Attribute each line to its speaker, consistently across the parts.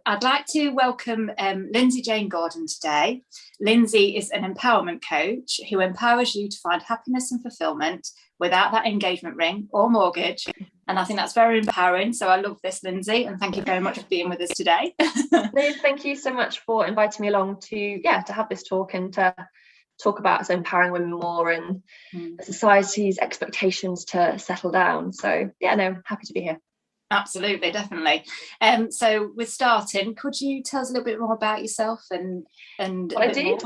Speaker 1: I'd like to welcome Lindsey Jane Gordon today. Lindsey is an empowerment coach who empowers you to find happiness and fulfillment without that engagement ring or mortgage. And I think that's very empowering. So I love this, Lindsey, and thank you very much for being with us today.
Speaker 2: Liz, thank you so much for inviting me along to have this talk and to talk about empowering women more and society's expectations to settle down. So happy to be here.
Speaker 1: Absolutely, definitely. So we're starting. Could you tell us a little bit more about yourself and
Speaker 2: what I do?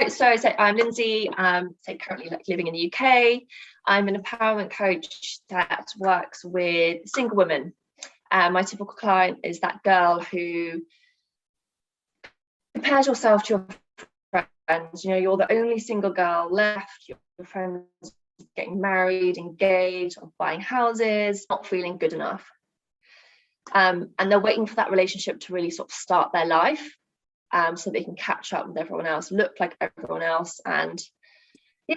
Speaker 2: So I'm Lindsey. Currently living in the UK. I'm an empowerment coach that works with single women. My typical client is that girl who compares yourself to your friends. You're the only single girl left. Your friends getting married, engaged, or buying houses, not feeling good enough. And they're waiting for that relationship to really sort of start their life, so they can catch up with everyone else, look like everyone else, and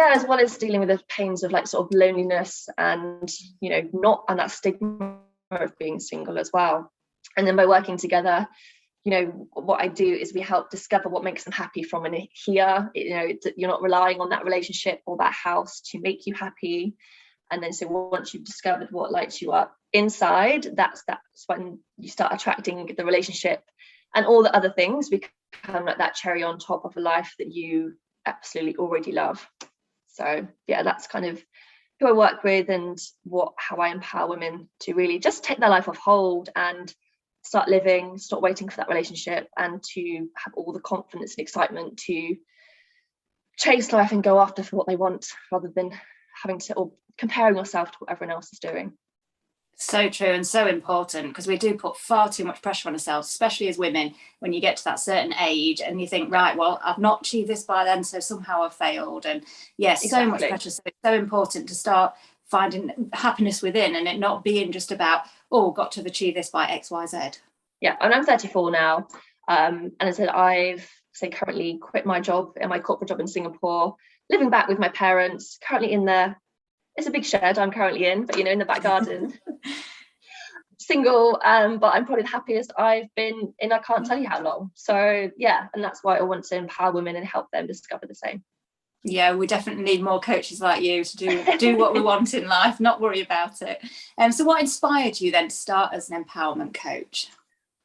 Speaker 2: as well as dealing with the pains of sort of loneliness and and that stigma of being single as well. And then by working together, what I do is we help discover what makes them happy from in here. You're not relying on that relationship or that house to make you happy. And then so once you've discovered what lights you up inside, that's when you start attracting the relationship, and all the other things become like that cherry on top of a life that you absolutely already love. So that's kind of who I work with and how I empower women to really just take their life off hold and start living, stop waiting for that relationship, and to have all the confidence and excitement to chase life and go after for what they want, rather than having to or comparing yourself to what everyone else is doing.
Speaker 1: So true and so important, because we do put far too much pressure on ourselves, especially as women, when you get to that certain age and you think, right, well, I've not achieved this by then, so somehow I've failed. And exactly. So much pressure. So it's so important to start finding happiness within, and it not being just about, got to achieve this by X, Y, Z.
Speaker 2: Yeah, and I'm 34 now. And I said I've currently quit my job, my corporate job in Singapore, living back with my parents, currently in it's a big shed I'm currently in, but in the back garden. Single, but I'm probably the happiest I've been in I can't tell you how long. So and that's why I want to empower women and help them discover the same.
Speaker 1: Yeah, we definitely need more coaches like you to do what we want in life, not worry about it. So what inspired you then to start as an empowerment coach?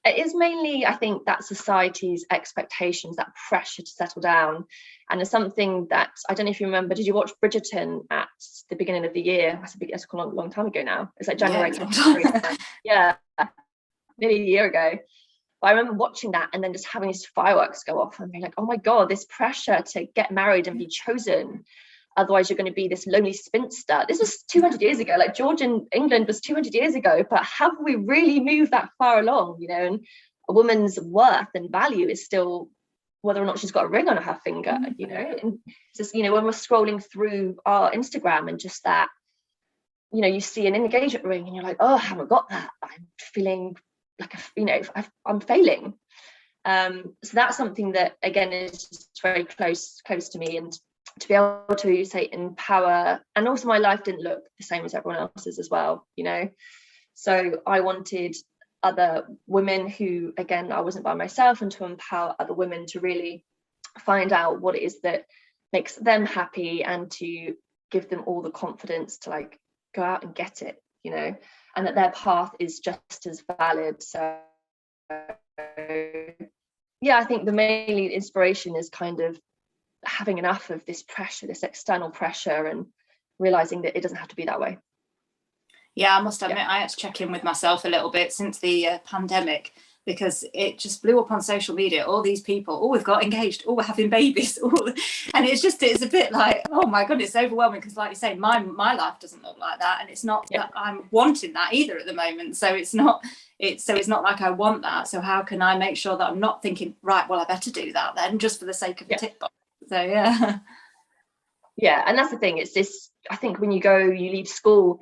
Speaker 2: It is mainly, I think, that society's expectations, that pressure to settle down. And it's something that, I don't know if you remember, did you watch Bridgerton at the beginning of the year? That's a long time ago now. It's like January. Nearly a year ago. But I remember watching that and then just having these fireworks go off and being like, oh my God, this pressure to get married and be chosen. Otherwise, you're going to be this lonely spinster. This was 200 years ago. Like George in England was 200 years ago. But have we really moved that far along? And a woman's worth and value is still whether or not she's got a ring on her finger. And just when we're scrolling through our Instagram and just that, you see an engagement ring and you're like, oh, I haven't got that. I'm feeling like I'm failing. So that's something that again is just very close to me, and to be able to empower. And also my life didn't look the same as everyone else's as well, so I wanted other women who, again, I wasn't by myself, and to empower other women to really find out what it is that makes them happy, and to give them all the confidence to go out and get it, and that their path is just as valid. So I think the main inspiration is kind of having enough of this pressure, this external pressure, and realizing that it doesn't have to be that way.
Speaker 1: I must admit, I had to check in with myself a little bit since the pandemic, because it just blew up on social media. All these people, we've got engaged, we're having babies, and it's a bit like, oh my goodness, it's overwhelming, because like you say, my life doesn't look like that, and it's not that I'm wanting that either at the moment. So it's not like I want that. So how can I make sure that I'm not thinking, right, well, I better do that then, just for the sake of the tick box. So and
Speaker 2: that's the thing. It's this, I think, when you leave school,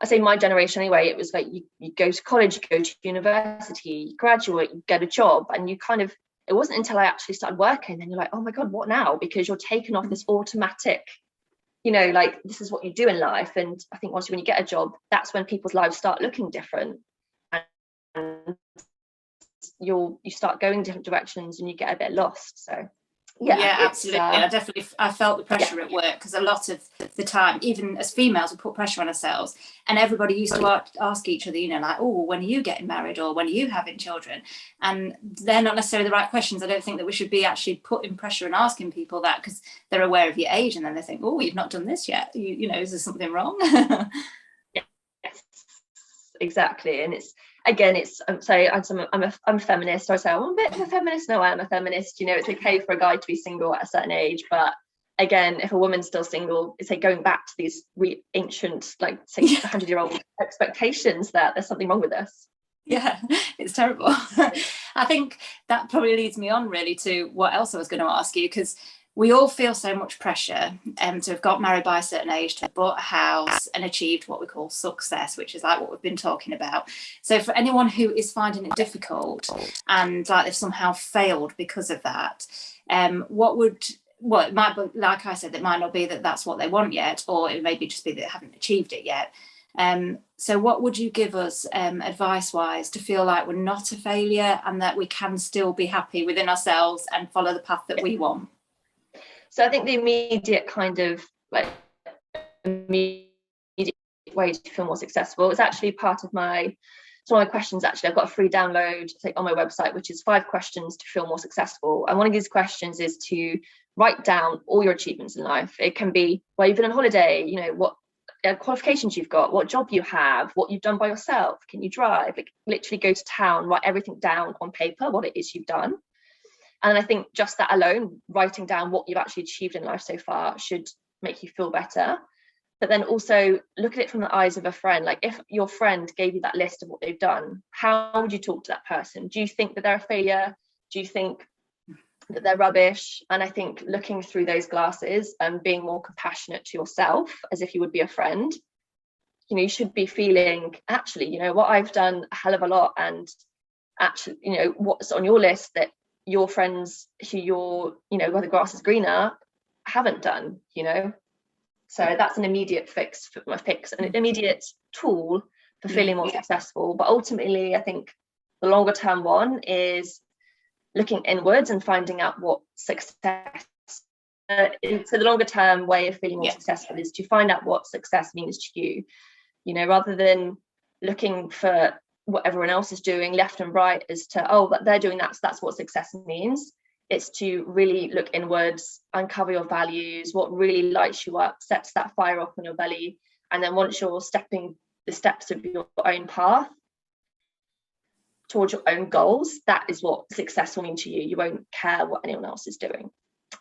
Speaker 2: I say my generation anyway, it was like you go to college, you go to university, you graduate, you get a job, and it wasn't until I actually started working, then you're like, oh my God, what now? Because you're taken off this automatic, this is what you do in life. And I think once when you get a job, that's when people's lives start looking different. And you start going different directions and you get a bit lost. So
Speaker 1: yeah, absolutely. I felt the pressure at work, because a lot of the time, even as females, we put pressure on ourselves, and everybody used to ask each other, you know, like, oh, when are you getting married, or when are you having children? And they're not necessarily the right questions. I don't think that we should be actually putting pressure and asking people that, because they're aware of your age, and then they think, oh, you've not done this yet, you know, is there something wrong?
Speaker 2: Yes, exactly. And it's, again, it's, I'm a feminist, so I say, I'm a bit of a feminist. No, I am a feminist. You know, it's okay for a guy to be single at a certain age, but again, if a woman's still single, it's like going back to these ancient, like, say, 100-year-old expectations that there's something wrong with us.
Speaker 1: Yeah, it's terrible. I think that probably leads me on really to what else I was going to ask you, because we all feel so much pressure to have got married by a certain age, to have bought a house and achieved what we call success, which is like what we've been talking about. So for anyone who is finding it difficult and like they've somehow failed because of that, it might be, like I said, it might not be that that's what they want yet, or it may be just be that they haven't achieved it yet. So what would you give us advice wise to feel like we're not a failure, and that we can still be happy within ourselves and follow the path that we want?
Speaker 2: So I think the immediate kind of like immediate way to feel more successful is actually part of my questions. Actually, I've got a free download on my website, which is 5 questions to feel more successful. And one of these questions is to write down all your achievements in life. It can be where you've been on holiday, you know, what qualifications you've got, what job you have, what you've done by yourself, can you drive, like literally go to town, write everything down on paper, what it is you've done. And I think just that alone, writing down what you've actually achieved in life so far, should make you feel better. But then also look at it from the eyes of a friend. Like, if your friend gave you that list of what they've done, how would you talk to that person? Do you think that they're a failure? Do you think that they're rubbish? And I think looking through those glasses and being more compassionate to yourself, as if you would be a friend, you know, you should be feeling, actually, you know what, I've done a hell of a lot. And actually, you know, what's on your list that your friends who you're, you know, where the grass is greener, haven't done, you know. So that's an immediate fix, an immediate tool for feeling more successful. But ultimately, I think the longer term one is looking inwards and finding out what success so the longer term way of feeling more successful is to find out what success means to you, you know, rather than looking for what everyone else is doing left and right as to, oh, they're doing that, so that's what success means. It's to really look inwards, uncover your values, what really lights you up, sets that fire up in your belly. And then once you're stepping the steps of your own path towards your own goals, that is what success will mean to you. You won't care what anyone else is doing.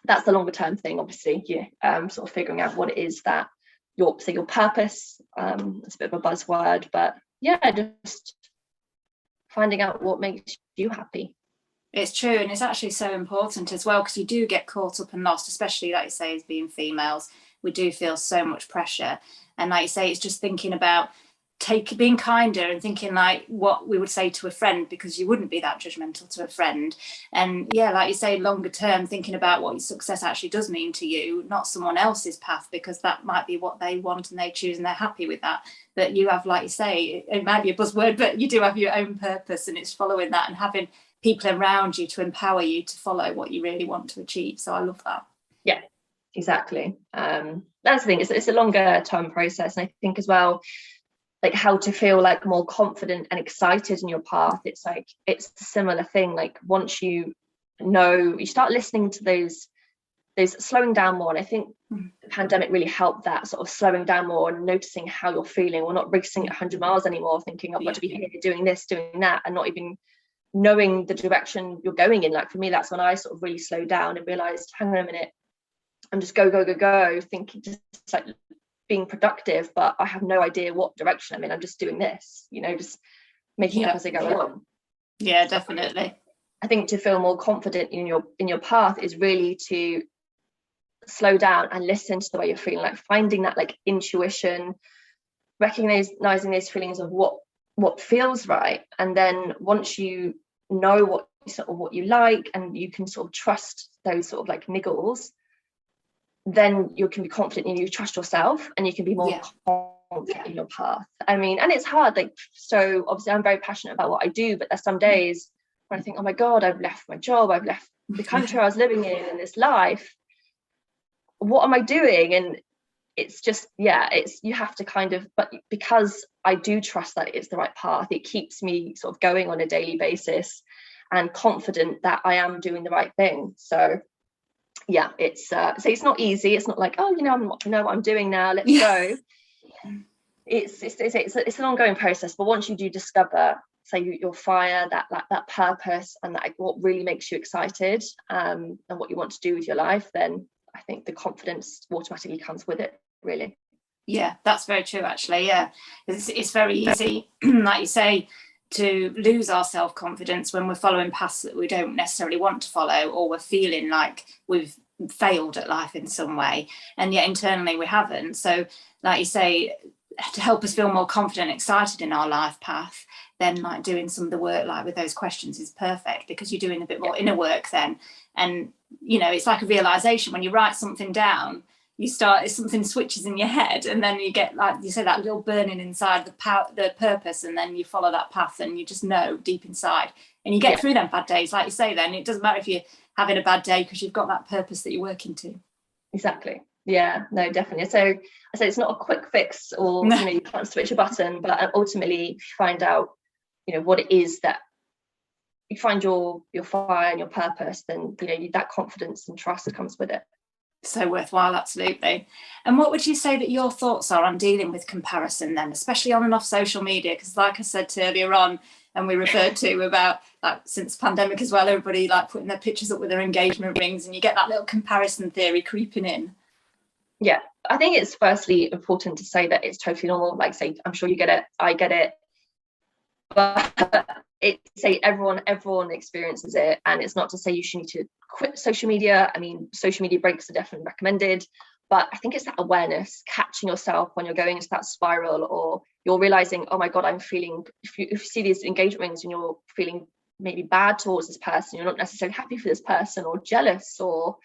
Speaker 2: That's the longer term thing, obviously. Sort of figuring out what it is that your purpose, it's a bit of a buzzword, but just finding out what makes you happy.
Speaker 1: It's true, and it's actually so important as well, because you do get caught up and lost, especially like you say, as being females, we do feel so much pressure. And like you say, it's just thinking about being kinder and thinking like what we would say to a friend, because you wouldn't be that judgmental to a friend. And like you say, longer term, thinking about what your success actually does mean to you, not someone else's path, because that might be what they want and they choose and they're happy with that. But you have, like you say, it might be a buzzword, but you do have your own purpose, and it's following that and having people around you to empower you to follow what you really want to achieve. So I love that.
Speaker 2: Yeah, exactly. That's the thing, it's a longer term process. And I think as well, like, how to feel like more confident and excited in your path, it's like, it's a similar thing. Like, once you know, you start listening to those slowing down more. And I think the pandemic really helped that, sort of slowing down more and noticing how you're feeling. We're not racing at 100 miles anymore, thinking I've got to be here doing this, doing that, and not even knowing the direction you're going in. Like, for me, that's when I sort of really slowed down and realized, hang on a minute, I'm just go, thinking, just like being productive, but I have no idea what direction I'm in. I'm just doing this, you know, just making it up as I go along.
Speaker 1: Yeah, definitely.
Speaker 2: I think to feel more confident in your path is really to slow down and listen to the way you're feeling, like finding that like intuition, recognizing those feelings of what feels right. And then once you know what you like, and you can sort of trust those sort of like niggles, then you can be confident and you trust yourself, and you can be more confident in your path. I mean, and it's hard, like, so obviously I'm very passionate about what I do, but there's some days when I think, oh my God, I've left my job, I've left the country I was living in and this life, what am I doing? And it's just, it's, you have to kind of, but because I do trust that it's the right path, it keeps me sort of going on a daily basis and confident that I am doing the right thing. So yeah, it's so it's not easy. It's not like, oh, you know, I know what I'm doing now, let's go. It's an ongoing process, but once you do discover, say, your fire, that purpose, and that what really makes you excited, and what you want to do with your life, then I think the confidence automatically comes with it, really.
Speaker 1: Yeah, that's very true, actually. Yeah, it's very easy, like you say, to lose our self-confidence when we're following paths that we don't necessarily want to follow, or we're feeling like we've failed at life in some way, and yet internally we haven't. So like you say, to help us feel more confident, excited in our life path, then like doing some of the work like with those questions is perfect, because you're doing a bit more inner work then. And you know, it's like a realization when you write something down, you start, something switches in your head, and then you get, like you say, that little burning inside the purpose, and then you follow that path and you just know deep inside, and you get through them bad days, like you say. Then it doesn't matter if you're having a bad day, because you've got that purpose that you're working to.
Speaker 2: Exactly. Yeah, no, definitely. So I say it's not a quick fix, or you know, you can't switch a button, but ultimately you find out, you know, what it is that you find your fire and your purpose, then you know, that confidence and trust that comes with it.
Speaker 1: So worthwhile, absolutely. And what would you say that your thoughts are on dealing with comparison then, especially on and off social media? Because like I said earlier on, and we referred to about, like, since pandemic as well, everybody like putting their pictures up with their engagement rings, and you get that little comparison theory creeping in. Yeah,
Speaker 2: I think it's firstly important to say that it's totally normal. Like, say, I'm sure you get it, I get it, but everyone experiences it, and it's not to say you should need to quit social media. I mean, social media breaks are definitely recommended, but I think it's that awareness, catching yourself when you're going into that spiral, or you're realizing, oh my God, I'm feeling, if you see these engagement rings and you're feeling maybe bad towards this person, you're not necessarily happy for this person, or jealous, or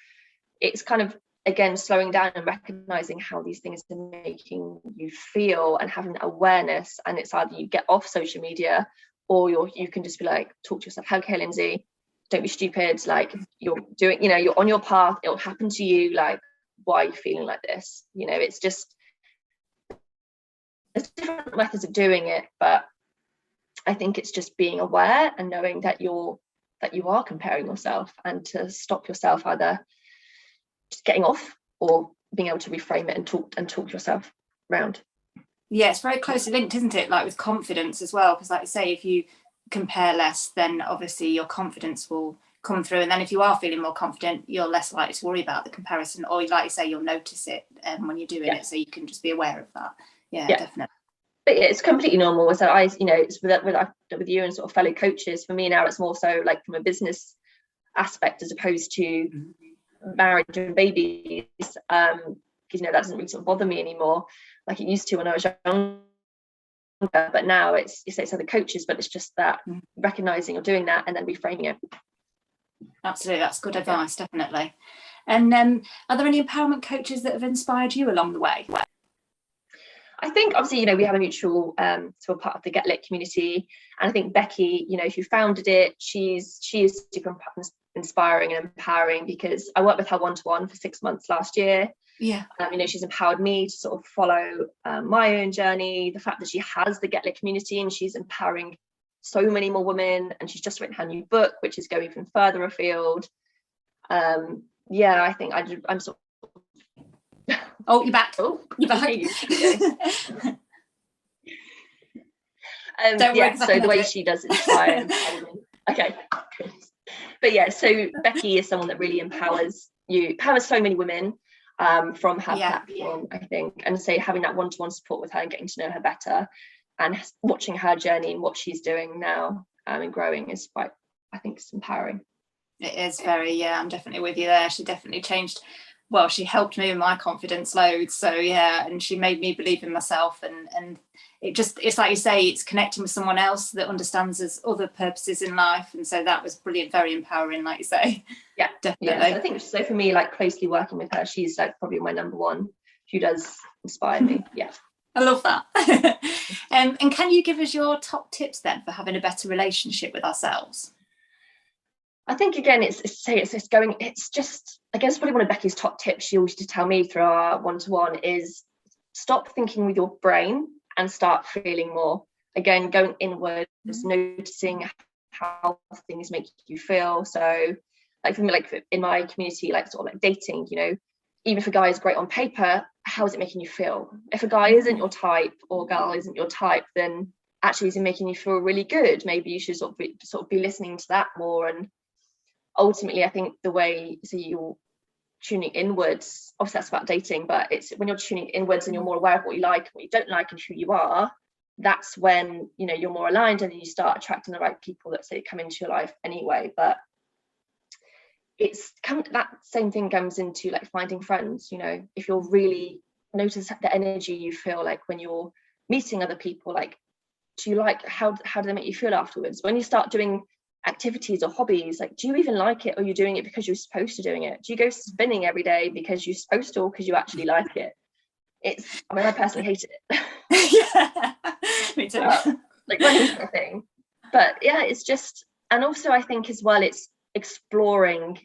Speaker 2: it's kind of, again, slowing down and recognizing how these things are making you feel, and having that awareness. And it's either you get off social media, or you can just be like, talk to yourself, okay, Lindsay, don't be stupid, like, you're doing, you know, you're on your path, it'll happen to you, like, why are you feeling like this? You know, it's just, there's different methods of doing it, but I think it's just being aware and knowing that you are comparing yourself, and to stop yourself either just getting off, or being able to reframe it and talk yourself around.
Speaker 1: Yeah, it's very closely linked, isn't it? Like with confidence as well, because like you say, if you compare less, then obviously your confidence will come through, and then if you are feeling more confident, you're less likely to worry about the comparison, or like you say, you'll notice it when you're doing it, so you can just be aware of that. Yeah, definitely.
Speaker 2: But yeah, it's completely normal. So you know, it's with you and sort of fellow coaches. For me now, it's more so like from a business aspect, as opposed to marriage and babies, because you know, that doesn't really sort of bother me anymore like it used to when I was younger. But now it's other coaches, but it's just that recognizing or doing that, and then reframing it.
Speaker 1: Absolutely, that's good advice, definitely. And are there any empowerment coaches that have inspired you along the way?
Speaker 2: I think obviously, you know, we have a mutual sort of part of the Get Lit community, and I think Becky, you know, who founded it, she is super inspiring and empowering, because I worked with her one-to-one for 6 months last year. You know, she's empowered me to sort of follow my own journey, the fact that she has the Get Lit community, and she's empowering so many more women, and she's just written her new book, which is going even further afield. I think I'm sort of
Speaker 1: oh, you're back.
Speaker 2: Oh,
Speaker 1: you're back.
Speaker 2: So the way she does it is fine. Okay, but yeah, so Becky is someone that really empowers so many women from her platform, I think, and so having that one-to-one support with her and getting to know her better, and watching her journey and what she's doing now and growing is quite, I think it's empowering.
Speaker 1: It is very, I'm definitely with you there. She definitely changed, well, she helped me with my confidence loads, so and she made me believe in myself, and it's like you say, it's connecting with someone else that understands there's other purposes in life, and so that was brilliant, very empowering, like you say.
Speaker 2: Yeah,
Speaker 1: definitely.
Speaker 2: So I think so for me, like closely working with her, she's like probably my number one who does inspire me.
Speaker 1: I love that. And can you give us your top tips then for having a better relationship with ourselves?
Speaker 2: I think again, it's just, I guess probably one of Becky's top tips she always used to tell me through our one-to-one is stop thinking with your brain and start feeling more. Again, going inwards, noticing how things make you feel. So like for me, like in my community, like sort of like dating, you know, even if a guy is great on paper, how is it making you feel? If a guy isn't your type or girl isn't your type, then actually is it making you feel really good? Maybe you should sort of be listening to that more. And ultimately, I think the way, so you're tuning inwards, obviously that's about dating, but it's when you're tuning inwards and you're more aware of what you like and what you don't like and who you are, that's when, you know, you're more aligned and then you start attracting the right people that say come into your life anyway. But it's that same thing comes into like finding friends. You know, if you're really notice the energy you feel like when you're meeting other people, like do you like, how do they make you feel afterwards? When you start doing activities or hobbies, like do you even like it, or you're doing it because you're supposed to doing it? Do you go spinning every day because you're supposed to, or because you actually like it? I mean, I personally hate it.
Speaker 1: Yeah, me too.
Speaker 2: Like running's my thing. But yeah, it's just, and also I think as well, it's exploring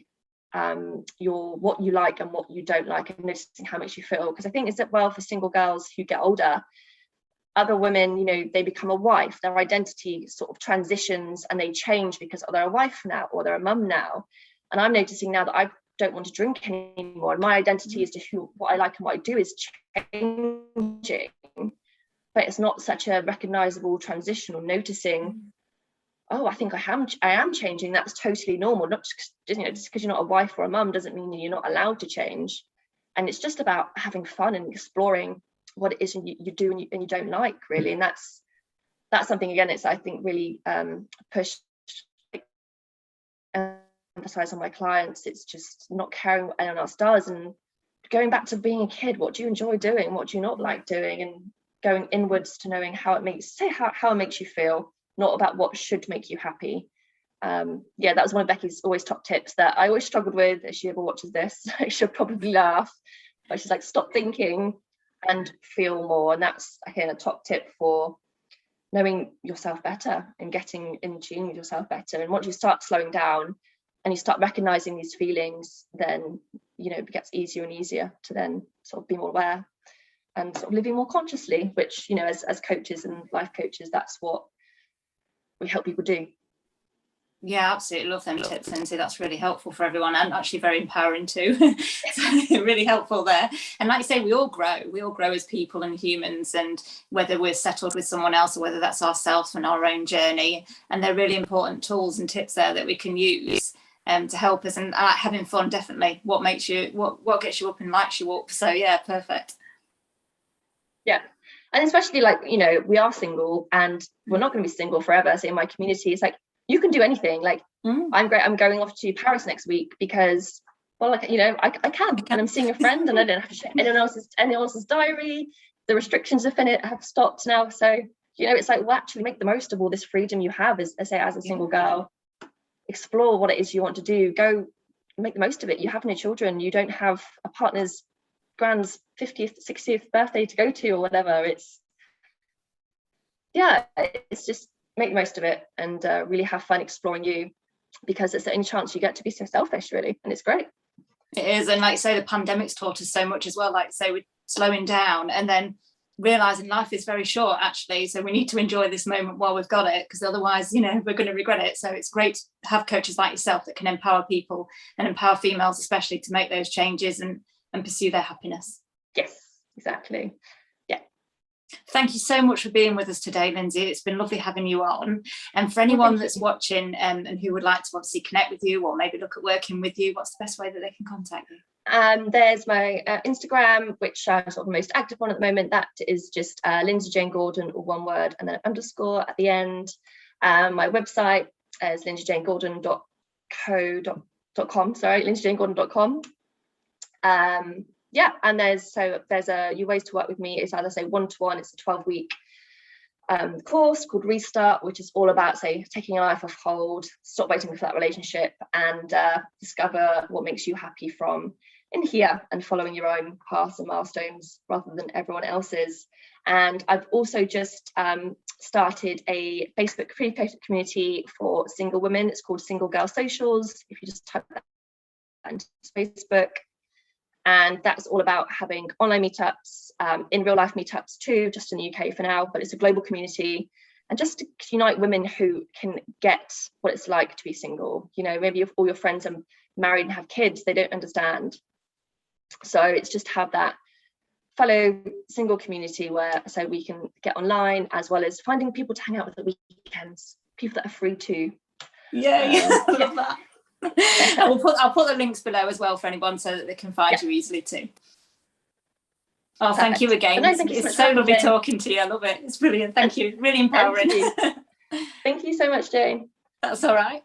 Speaker 2: what you like and what you don't like, and noticing how it makes you feel. Because I think it's that, well, for single girls who get older, other women, you know, they become a wife, their identity sort of transitions and they change because they're a wife now or they're a mum now. And I'm noticing now that I don't want to drink anymore, and my identity as to what I like and what I do is changing, but it's not such a recognizable transition. Or noticing, oh, I think I am changing. That's totally normal. Not just, you know, just because you're not a wife or a mum doesn't mean you're not allowed to change. And it's just about having fun and exploring what it is you do and you don't like, really. And that's something, again, it's I think really pushed, emphasize on my clients. It's just not caring what anyone else does and going back to being a kid. What do you enjoy doing? What do you not like doing? And going inwards to knowing how it makes you feel, not about what should make you happy. Yeah, that was one of Becky's always top tips that I always struggled with. If she ever watches this, she'll probably laugh, but she's like, stop thinking and feel more. And that's, again, a top tip for knowing yourself better and getting in tune with yourself better. And once you start slowing down and you start recognizing these feelings, then, you know, it gets easier and easier to then sort of be more aware and sort of living more consciously, which, you know, as coaches and life coaches, that's what we help people do.
Speaker 1: Yeah, absolutely. Love them tips, Lindsay. That's really helpful for everyone, and actually very empowering too. So really helpful there. And like you say, we all grow as people and humans, and whether we're settled with someone else or whether that's ourselves and our own journey. And they're really important tools and tips there that we can use to help us. And having fun, definitely what makes you, what gets you up and lights you up. So yeah, perfect.
Speaker 2: Yeah. And especially, like, you know, we are single and we're not going to be single forever. So in my community, it's like, you can do anything. Like, I'm great. I'm going off to Paris next week because, well, like, you know, I can, and I'm seeing a friend and I don't have to check anyone else's diary. The restrictions have stopped now. So, you know, it's like, well, actually make the most of all this freedom you have as a single girl. Explore what it is you want to do. Go make the most of it. You have no children. You don't have a partner's grand's 50th, 60th birthday to go to or whatever. It's just make the most of it and really have fun exploring you, because it's the only chance you get to be so selfish, really, and it's great.
Speaker 1: It is. And like say, the pandemic's taught us so much as well. Like say, we're slowing down and then realizing life is very short, actually, so we need to enjoy this moment while we've got it, because otherwise, you know, we're going to regret it. So it's great to have coaches like yourself that can empower people and empower females especially to make those changes and pursue their happiness.
Speaker 2: Yes, exactly.
Speaker 1: Thank you so much for being with us today, Lindsay. It's been lovely having you on. And for anyone that's watching and who would like to obviously connect with you or maybe look at working with you, what's the best way that they can contact you?
Speaker 2: There's my Instagram, which I'm sort of most active on at the moment. That is just Lindsey Jane Gordon, or one word and then an underscore at the end. My website is lindseyjanegordon.com. Sorry, lindseyjanegordon.com. Yeah, and there's a ways to work with me. It's either say one-to-one, it's a 12-week course called Restart, which is all about, say, taking a life off hold, stop waiting for that relationship, and discover what makes you happy from in here and following your own paths and milestones rather than everyone else's. And I've also just started a free Facebook community for single women. It's called Single Girl Socials. If you just type that into Facebook, and that's all about having online meetups, in real life meetups too, just in the UK for now, but it's a global community, and just to unite women who can get what it's like to be single. You know, maybe if all your friends are married and have kids, they don't understand. So it's just have that fellow single community where, so we can get online, as well as finding people to hang out with at weekends, people that are free too.
Speaker 1: I love that. I'll put the links below as well for anyone, so that they can find you easily too. Oh, perfect. Thank you again. No, it's so lovely talking to you. I love it. It's brilliant. Thank you. Really empowering.
Speaker 2: Thank you so much, Jane.
Speaker 1: That's all right.